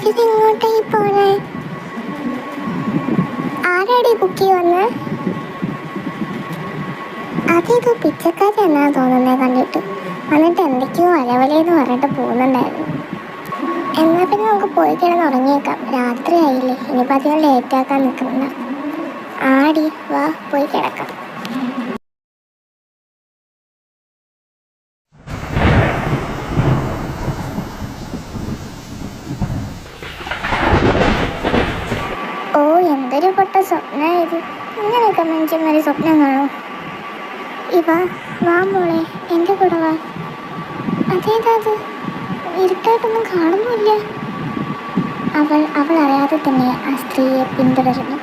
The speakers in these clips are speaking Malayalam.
ഇതിങ്ങോട്ടേ പോണേ? ആരാടി കുക്കി വന്ന്? അതേതോ പിച്ചക്കാരി എന്നാ തോന്നുന്നത് കണ്ടിട്ട്. എന്നിട്ട് എന്തൊക്കെയോ അലവലേന്ന് പറഞ്ഞിട്ട് പോകുന്നുണ്ടായിരുന്നു. എന്നാൽ പിന്നെ നമുക്ക് പോയി കിടന്ന് ഉറങ്ങിയേക്കാം. രാത്രി ആയില്ലേ, ഇനിയിപ്പോൾ അധികം ലേറ്റാക്കാൻ നിൽക്കണ്ട. ആടി വാ, പോയി കിടക്കാം. ഓ, എന്തൊരു പൊട്ട സ്വപ്നമായത്. ഇങ്ങനെയൊക്കെ മനുഷ്യന്മാർ സ്വപ്നം കാണും. വാ മോളെ, എൻ്റെ കൂടെ വാ. അതേതാത്? ഇരുട്ടായിട്ടൊന്നും കാണുന്നില്ല. അവൾ അറിയാതെ തന്നെ ആ സ്ത്രീയെ പിന്തുടരുന്നു.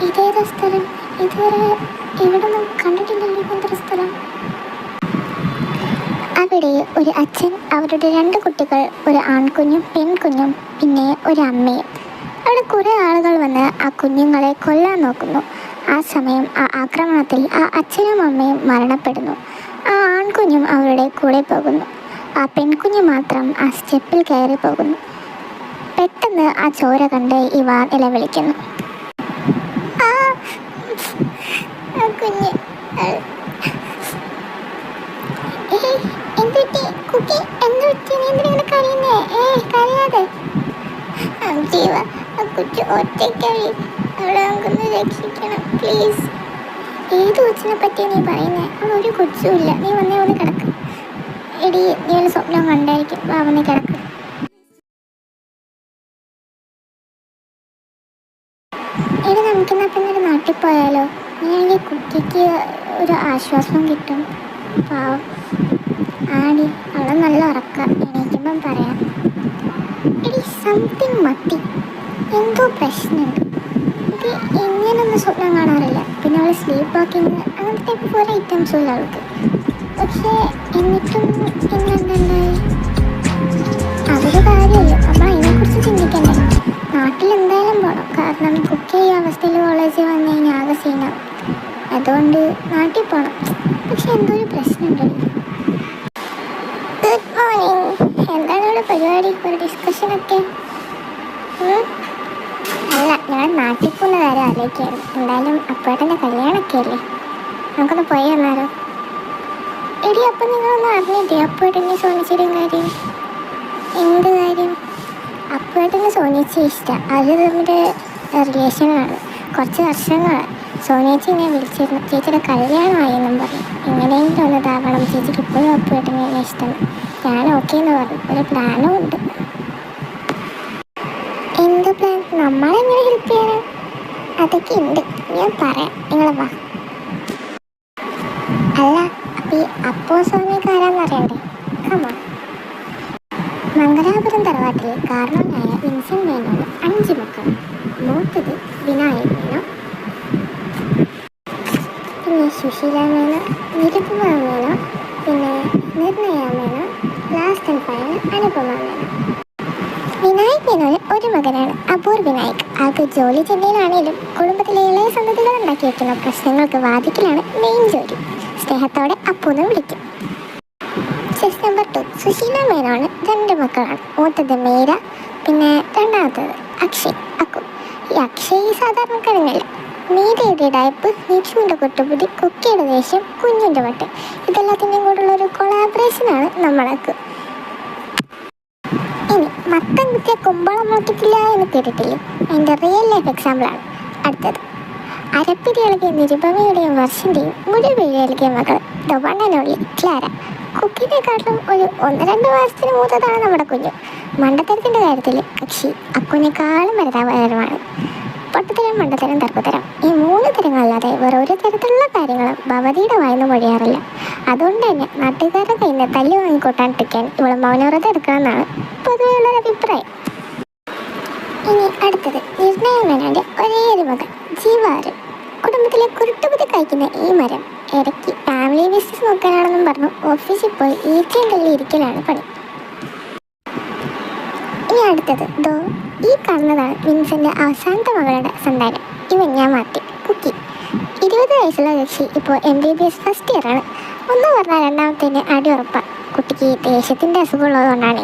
ഇതേതാ സ്ഥലം? ഇതുവരെ ഇവിടെ ഒന്നും കണ്ടിട്ടില്ലല്ലോ ഇങ്ങനത്തെ സ്ഥലം. അവിടെ ഒരു അച്ഛൻ, അവരുടെ 2 കുട്ടികൾ, ഒരു ആൺകുഞ്ഞും പെൺകുഞ്ഞും, പിന്നെ ഒരു അമ്മയും. അവിടെ കുറേ ആളുകൾ വന്ന് ആ കുഞ്ഞുങ്ങളെ കൊല്ലാൻ നോക്കുന്നു. ആ സമയം ആ ആക്രമണത്തിൽ ആ അച്ഛനും അമ്മയും മരണപ്പെടുന്നു. ആ ആൺകുഞ്ഞും അവരുടെ കൂടെ പോകുന്നു. ആ പെൺകുഞ്ഞ് മാത്രം ആ സ്റ്റെപ്പിൽ കയറി പോകുന്നു. പെട്ടെന്ന് ആ ചോര കണ്ട് ഇവ നിലവിളിക്കുന്നു. കുഞ്ഞ് കുക്കി, കരയാതെ. ജീവ, കുട്ടി ഒറ്റയ്ക്കായി. അവളെ നമുക്കൊന്ന് രക്ഷിക്കണം പ്ലീസ്. ഏത് കൊച്ചിനെ പറ്റിയാണ് നീ പറയുന്നത്? അവളൊരു കൊച്ചുമില്ല. നീ വന്ന് കിടക്ക്. എടി, നീ ഒരു സ്വപ്നം കണ്ടായിരിക്കും. വാ, വന്ന് കിടക്ക്. എടി, നമുക്കെന്നാ പിന്നെ ഒരു നാട്ടിൽ പോയാലോ? അങ്ങനെയാണെങ്കിൽ കുട്ടിക്ക് ഒരു ആശ്വാസം കിട്ടും. പാവം. ആടി, അവളെ നല്ല ഉറക്കാം. എണീക്കുമ്പം പറയാം. എടി, സംതിങ് മത്തി. എന്തോ പ്രശ്നമുണ്ട്. ഇത് എങ്ങനെയൊന്നും സ്വപ്നം കാണാറില്ല. പിന്നെ അവൾ സ്ലീപ്പ് വാക്കിങ് അങ്ങനത്തെ കുറേ ഐറ്റംസും ഇല്ല അവൾക്ക്. പക്ഷേ എന്നിട്ടും ഇന്നെന്തുണ്ടായി? അതൊരു കാര്യമില്ല. നമ്മൾ അതിനെക്കുറിച്ച് ചിന്തിക്കണ്ടേ? നാട്ടിൽ എന്തായാലും പോകണം. കാരണം കുക്കി ഈ അവസ്ഥയിൽ കോളേജിൽ വന്നു കഴിഞ്ഞാൽ ആകെ സീനാവും. അതുകൊണ്ട് നാട്ടിൽ പോകണം. പക്ഷെ എന്തോ ഒരു പ്രശ്നമുണ്ട്. Good morning. എന്താണ് ഇവിടെ പരിപാടി? ഒരു ഡിസ്കഷനൊക്കെ? അല്ല, ഞാൻ നാട്ടിൽ പോകുന്ന കാര്യം ആലോചിക്കായിരുന്നു. എന്തായാലും അപ്പോഴത്തെ കല്യാണമൊക്കെ അല്ലേ, നമുക്കൊന്ന് പോയി വന്നാലോ? എടി, അപ്പം നിങ്ങളൊന്നും അറിഞ്ഞില്ലേ അപ്പോഴത്തെ സോനിച്ചിടും കാര്യം? എന്ത് കാര്യം? അപ്പോഴത്തെ സോനിച്ചി ഇഷ്ടം. അത് നമ്മുടെ റിലേഷനാണ്. കുറച്ച് വർഷങ്ങളാണ്. സോനിയേച്ചി എന്നെ വിളിച്ചിരുന്നു. ചേച്ചിയുടെ കല്യാണമായെന്നും പറഞ്ഞു. എങ്ങനെയെങ്കിലും ഒന്ന് ഇതാവണം, ചേച്ചിക്ക് ഇപ്പോഴും അപ്പോഴത്തെ ഇഷ്ടം. ഞാൻ ഓക്കെ എന്ന് പറഞ്ഞു. ഒരു പ്ലാനും ഉണ്ട്. എന്ത് പ്ലാൻ? നമ്മളെങ്ങനെ ഹെൽപ്പ് ചെയ്യാനാ? അതൊക്കെ ഉണ്ട്, ഞാൻ പറയാം. നിങ്ങൾ വാ. അല്ല, അപ്പം ഈ അപ്പോ സ്വാമിക്കാരാന്ന് അറിയണ്ടേ? കമോ. മംഗലാപുരം തറവാട്ടിൽ കാരണവനായ വിൻസെൻ്റ് മേനോന് 5 മക്കൾ. മൂത്തത് വിനായക് മേനോൻ, പിന്നെ സുശീല മേനോൻ, നിരുപമ മേനോൻ, പിന്നെ Nirnaya Menon, last and final Anupama Menon. Vinayak മേനോന് ഒരു മകനാണ്, അപൂർ വിനായക്. ആൾക്ക് ജോലി ചെന്നൈയിലാണെങ്കിലും കുടുംബത്തിലെ ഇളയ സന്തതികൾ ഉണ്ടാക്കി വയ്ക്കുന്ന പ്രശ്നങ്ങൾക്ക് വാദിക്കലാണ് മെയിൻ ജോലി. സ്നേഹത്തോടെ അപ്പൂന്ന് വിളിക്കും. സെക്സ് നമ്പർ 2 സുശീല മേനോന് 2 മക്കളാണ്. മൂത്തത് മീര, പിന്നെ രണ്ടാമത്തത് അക്ഷയ്, അക്കു. ഈ അക്ഷയ് സാധാരണക്കാരനല്ല. മീരയുടെ ഡയപ്പ്, നിച്ചുവിൻ്റെ കുട്ടുപുടി, കുക്കിയുടെ ദേഷ്യം, കുഞ്ഞിൻ്റെ വട്ട്, ഇതെല്ലാത്തിൻ്റെയും കൂടെയുള്ളൊരു കൊളാബറേഷനാണ് നമ്മളക്ക്. ഇനി മത്തം കുത്തിയ കുമ്പളം നോക്കിയിട്ടില്ല എന്ന് കേട്ടിട്ടില്ലേ? അതിൻ്റെ റിയൽ ലൈഫ് എക്സാമ്പിളാണ് അടുത്തത്. അരപ്പിരി ഇളകിയ നിരുപമയുടെയും വർഷൻ്റെയും മുടി പിഴി ഇളകിയ മകൾ ദൊവണ്ണനൊള്ളി ക്ലാര. കുക്കിനെക്കാട്ടിലും ഒരു 1-2 വയസ്സിന് മൂത്തതാണ് നമ്മുടെ കുഞ്ഞു. മണ്ടത്തരത്തിൻ്റെ കാര്യത്തിൽ കക്ഷി അക്കുവിനേക്കാളും വരതാപരമാണ്. പൊട്ടത്തരം, മണ്ടത്തരം, തർക്കത്തരം, ഈ 3 തരങ്ങളല്ലാതെ വേറെ ഒരു തരത്തിലുള്ള കാര്യങ്ങളും ഭവതിയുടെ വായിന്ന് മൊഴിയാറില്ല. അതുകൊണ്ട് തന്നെ നാട്ടുകാരുടെ കയ്യിൽ നിന്ന് തല്ല് വാങ്ങിക്കൂട്ടാണ്ടിരിക്കാൻ ഇവിടെ മൗനവ്രതം എടുക്കണമെന്നാണ് പൊതുവെയുള്ളൊരു അഭിപ്രായം. ഇനി അടുത്തത് നിർണയ മേനോൻ്റെ ഒരേ ഒരു മകൻ ജീവാറ്. കുടുംബത്തിലെ കുരുട്ടുകുത്തി കഴിക്കുന്ന ഈ മരം ഇടയ്ക്ക് ഫാമിലി ബിസിനസ് നോക്കാനാണെന്നും പറഞ്ഞു ഓഫീസിൽ പോയി ഈച്ചയും തല്ലി ഇരിക്കലാണ് പണി. ഇനി അടുത്തത് ഈ കാണുന്നതാണ് വിൻസെൻ്റെ അവസാനത്തെ മകളുടെ സന്താനം. ഇവൻ ഞാൻ മാറ്റി, കുക്കി. 20 വയസ്സുള്ള കക്ഷി ഇപ്പോൾ MBBS ഫസ്റ്റ് ഇയറാണ്. ഒന്ന് പറഞ്ഞാൽ രണ്ടാമത്തേന് അടി ഉറപ്പാണ്. കുട്ടിക്ക് ദേഷ്യത്തിൻ്റെ അസുഖമുള്ളതുകൊണ്ടാണ്.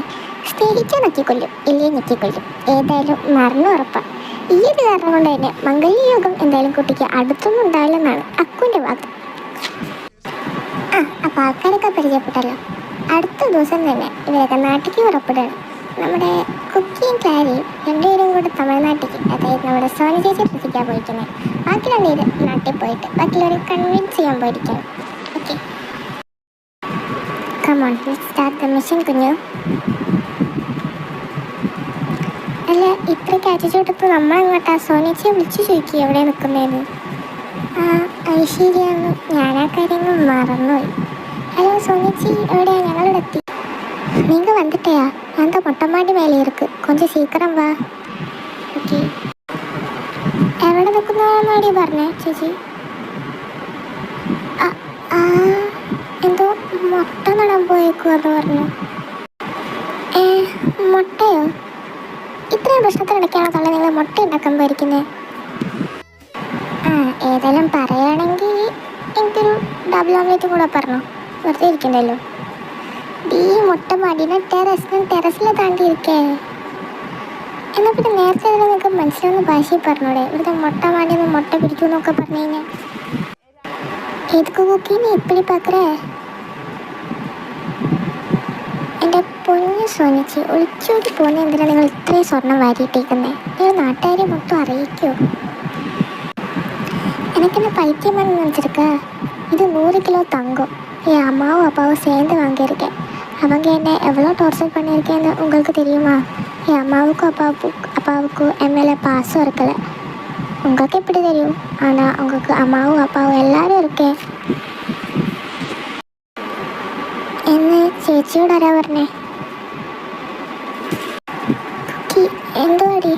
സ്നേഹിച്ചാൽ നക്കിക്കൊല്ലും, ഇല്ലേ ഞെക്കിക്കൊല്ലും. ഏതായാലും മരണം ഉറപ്പാണ്. ഈ ഒരു കാരണം കൊണ്ട് തന്നെ മംഗല്യയോഗം എന്തായാലും കുട്ടിക്ക് അടുത്തൊന്നും ഉണ്ടാവില്ലെന്നാണ് അക്കുവിൻ്റെ വാക്ക്. അപ്പോൾ ആൾക്കാരൊക്കെ പരിചയപ്പെട്ടല്ലോ. അടുത്ത ദിവസം തന്നെ ഇവരൊക്കെ നാട്ടിലേക്ക് പുറപ്പെടുകയാണ്. നമ്മുടെ കുക്കിയും ക്ലാരിയും രണ്ടുപേരും കൂടെ തമിഴ്നാട്ടിലേക്ക്, അതായത് നമ്മുടെ സോന ചേച്ചി എത്തിക്കാൻ പോയിരിക്കുന്നത്. ബാക്കി രണ്ടുപേരും നാട്ടിൽ പോയിട്ട് ബാക്കിയുള്ളവരെ കൺവിൻസ് ചെയ്യാൻ പോയിരിക്കുകയാണ്. Okay, come on let's start the mission കുഞ്ഞു. അല്ല, ഇത്രയ്ക്ക് ആറ്റിറ്റ്യൂഡ് നമ്മളെങ്ങോട്ടാ സോനേച്ചിയെ വിളിച്ചു ചോദിക്കുക എവിടെ നിൽക്കുന്നതെന്ന്. ഐശ്വര്യാണ്, ഞാൻ ആ കാര്യങ്ങൾ മറന്നുപോയി. ഹലോ സോനേച്ചി, എവിടെയാ? ഞങ്ങളിവിടെ എത്തി. നീങ്ക വന്നിട്ടയാ? എന്താ മൊട്ടമാടി മേലെ ഇருக்கு, കൊഞ്ചം സീക്കിരം വാ. ഓക്കെ, എവിടെ നിൽക്കുന്നതാടി പറഞ്ഞേ ചേച്ചി? എന്തോ മുട്ട നടാൻ പോയേക്കുമെന്ന് പറഞ്ഞു. മുട്ടയോ? ഇത്രയും പ്രശ്നത്തിനിടയ്ക്കാണോ തള്ള നിങ്ങൾ മുട്ട ഉണ്ടാക്കാൻ പോയിരിക്കുന്നത്? ഏതായാലും പറയുകയാണെങ്കിൽ എനിക്കൊരു ഡബിൾ ഓംലേറ്റ് കൂടെ പറഞ്ഞു, വെറുതെ ഇരിക്കണ്ടല്ലോ. ഈ മുട്ട മടിനെ ടെറസിൽ താണ്ടിയിരിക്കേ. എന്നാൽ പിന്നെ നേരത്തെ നിങ്ങൾക്ക് മനസ്സിലാവുന്ന ഭാഷയിൽ പറഞ്ഞൂടെ? ഇവിടുത്തെ മുട്ട മാടിയൊന്ന് മുട്ട പിടിക്കൂ എന്നൊക്കെ പറഞ്ഞു കഴിഞ്ഞാൽ ഏതൊക്കെ കുക്കീനെ എപ്പിടി പാക്കറേ. എൻ്റെ പൊന്നു സോനിച്ച്, ഒളിച്ചോടി പോകുന്ന എന്തിനാണ് നിങ്ങൾ ഇത്രയും സ്വർണം വാരിയിട്ടേക്കുന്നത്? നിങ്ങൾ നാട്ടുകാരെ മൊത്തം അറിയിക്കുമോ? எனக்குன்னு பைத்தியமானு நினச்சிருக்க? இது 100 கிலோ தங்கம். என் அம்மாவும் அப்பாவும் சேர்ந்து வாங்கியிருக்கேன். அவங்க என்ன எவ்வளோ டார்ச்சர் பண்ணியிருக்கேன்னு உங்களுக்கு தெரியுமா? என் அம்மாவுக்கும் அப்பாவுக்கும் என் மேலே பாசம் இருக்கலை. உங்களுக்கு எப்படி தெரியும்? ஆனால் உங்களுக்கு அம்மாவும் அப்பாவும் எல்லாரும் இருக்கேன். എന്ന് ചേച്ചിയോട് ആരാ പറഞ്ഞേ? കുക്കി എന്തോ അടി.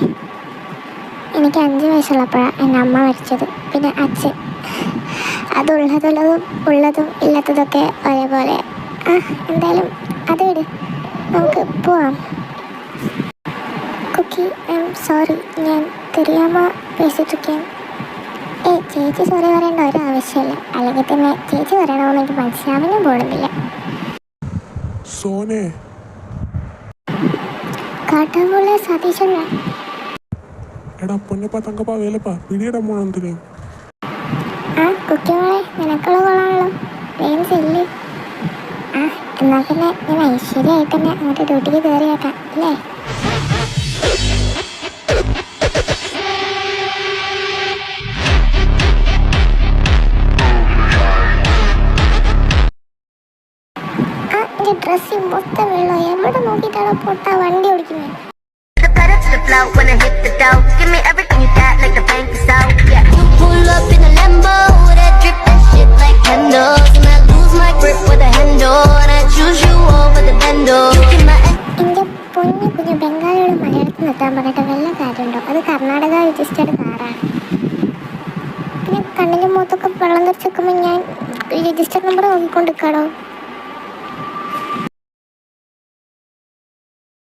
എനിക്ക് 5 വയസ്സുള്ളപ്പോഴാണ് എൻ്റെ അമ്മ മരിച്ചത്. പിന്നെ അച്ഛൻ. ഉള്ളതും ഇല്ലാത്തതൊക്കെ ഒരേപോലെ. എന്തായാലും അത് വിട്, നമുക്ക് പോവാം. കുക്കി, സോറി, ഞാൻ தெரியாமல் പേശിട്ടിരിക്കാൻ. ചേച്ചി സോറി പറയേണ്ട ഒരു ആവശ്യമില്ല. അല്ലെങ്കിൽ തന്നെ ചേച്ചി പറയണമെന്ന് എനിക്ക് മനസ്സിലാവാനും പോകുന്നില്ല. സോനെ, കാട്ടാമ്പുള്ള സതീശനാ. എടാ പൊന്നപ്പാ തങ്കപ്പാ വേലപ്പാ പിടിയുടെ മോണെന്തിനു? കുക്കിയോളെ നിനക്കുള്ള കൊള്ളാണല്ലോ, വേഗം ചെല്ല്. എന്നാൽ പിന്നെ ഞാൻ ഐശ്വര്യമായിട്ട് തന്നെ അങ്ങോട്ട് ഡ്യൂട്ടിക്ക് കയറിയേക്കാം അല്ലേ? എൻ്റെ ഡ്രസ്സിൽ മൊത്തം വെള്ളം. എവിടെ നോക്കിയിട്ടാണോ പൊട്ടാ വണ്ടി ഓടിക്കുന്നത്? When I hit the dough, give me everything you got, like the bank is out. Yeah, you pull up in a Lambo, that drip and shit like candles, and I lose my grip with a handle, and I choose you over the bando. എൻ്റെ പൊന്നു കുഞ്ഞു ബംഗാളിയോട് മലയാളത്തിൽ നിർത്താൻ പറഞ്ഞിട്ട് വല്ല കാര്യമുണ്ടോ? അത് കർണാടക രജിസ്റ്റേർഡ് കാറാണ്. പിന്നെ കണ്ണിൻ്റെ മുഖത്തൊക്കെ വെള്ളം തെറിച്ച് വെക്കുമ്പോൾ ഞാൻ രജിസ്റ്റർ നമ്പർ നോക്കിക്കൊണ്ടിരിക്കാടോ.